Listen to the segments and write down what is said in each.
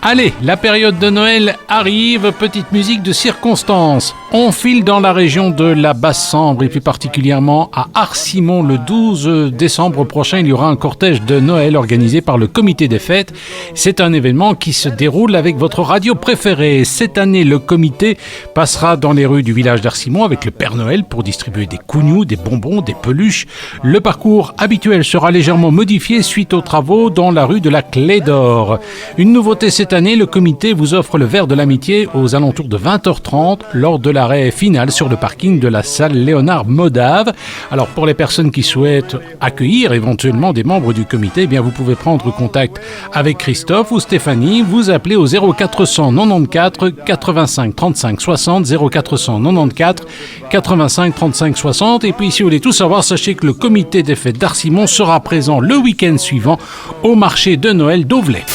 Allez, la période de Noël arrive, petite musique de circonstance. On file dans la région de la Basse-Sambre et plus particulièrement à Arcimon le 12 décembre prochain. Il y aura un cortège de Noël organisé par le comité des fêtes. C'est un événement qui se déroule avec votre radio préférée. Cette année, le comité passera dans les rues du village d'Arcimon avec le Père Noël pour distribuer des cougnous, des bonbons, des peluches. Le parcours habituel sera légèrement modifié suite aux travaux dans la rue de la Clé d'Or. Une nouveauté cette année, le comité vous offre le verre de l'amitié aux alentours de 20h30 lors de l'arrêt final sur le parking de la salle Léonard Modave. Alors pour les personnes qui souhaitent accueillir éventuellement des membres du comité, eh bien vous pouvez prendre contact avec Christophe ou Stéphanie. Vous appelez au 0494 85 35 60 0494 85 35 60. Et puis si vous voulez tout savoir, sachez que le comité des fêtes d'Arcimon sera présent le week-end suivant au marché de Noël d'Auvelais.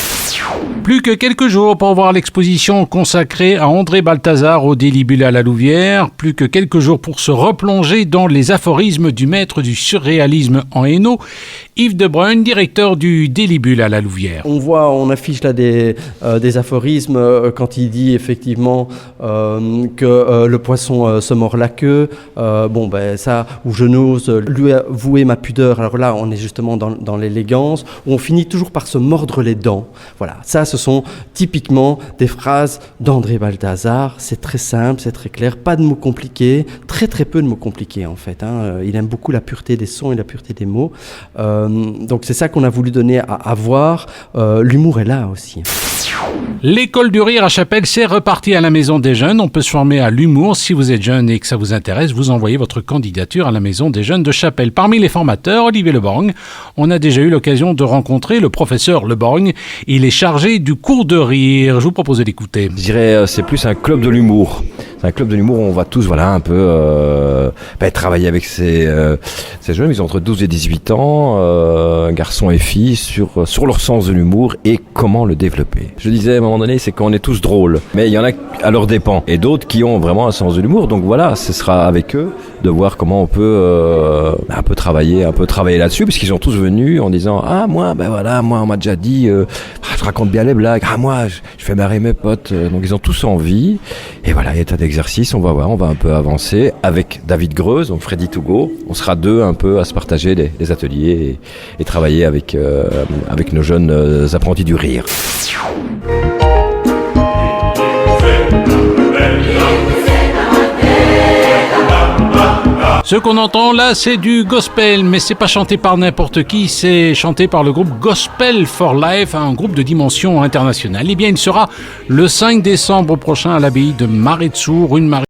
Plus que quelques jours pour voir l'exposition consacrée à André Balthazar au Délibule à la Louvière. Plus que quelques jours pour se replonger dans les aphorismes du maître du surréalisme en Hainaut, Yves Debrun, directeur du Délibule à la Louvière. On affiche là des aphorismes quand il dit effectivement que le poisson se mord la queue. Ça, où je n'ose lui avouer ma pudeur. Alors là, on est justement dans l'élégance, où on finit toujours par se mordre les dents. Voilà, ça, ce sont typiquement des phrases d'André Balthazar. C'est très simple, c'est très clair, pas de mots compliqués, très très peu de mots compliqués en fait. Il aime beaucoup la pureté des sons et la pureté des mots. Donc c'est ça qu'on a voulu donner à voir. L'humour est là aussi. L'école du rire à Chapelle, c'est reparti à la Maison des Jeunes. On peut se former à l'humour. Si vous êtes jeune et que ça vous intéresse, vous envoyez votre candidature à la Maison des Jeunes de Chapelle. Parmi les formateurs, Olivier Leborgne. On a déjà eu l'occasion de rencontrer le professeur Leborgne. Il est chargé du cours de rire. Je vous propose de l'écouter. Je dirais c'est plus un club de l'humour. C'est un club de l'humour où on va tous un peu travailler avec ces jeunes. Ils ont entre 12 et 18 ans, garçons et filles, sur leur sens de l'humour et comment le développer. Je disais à un moment donné, c'est qu'on est tous drôles, mais il y en a à leur dépens et d'autres qui ont vraiment un sens de l'humour. Donc voilà, ce sera avec eux de voir comment on peut un peu travailler là-dessus, parce qu'ils sont tous venus en disant moi on m'a déjà dit je raconte bien les blagues, moi je fais marrer mes potes. Donc ils ont tous envie et voilà, il y a un tas d'exercices. On va un peu avancer avec David Greuze, donc Freddy Tougo. On sera deux un peu à se partager les ateliers et travailler avec nos jeunes apprentis du rire. Ce qu'on entend là, c'est du gospel, mais c'est pas chanté par n'importe qui, c'est chanté par le groupe Gospel for Life, un groupe de dimension internationale. Eh bien, il sera le 5 décembre prochain à l'abbaye de Maretsu, rue de Maretsu.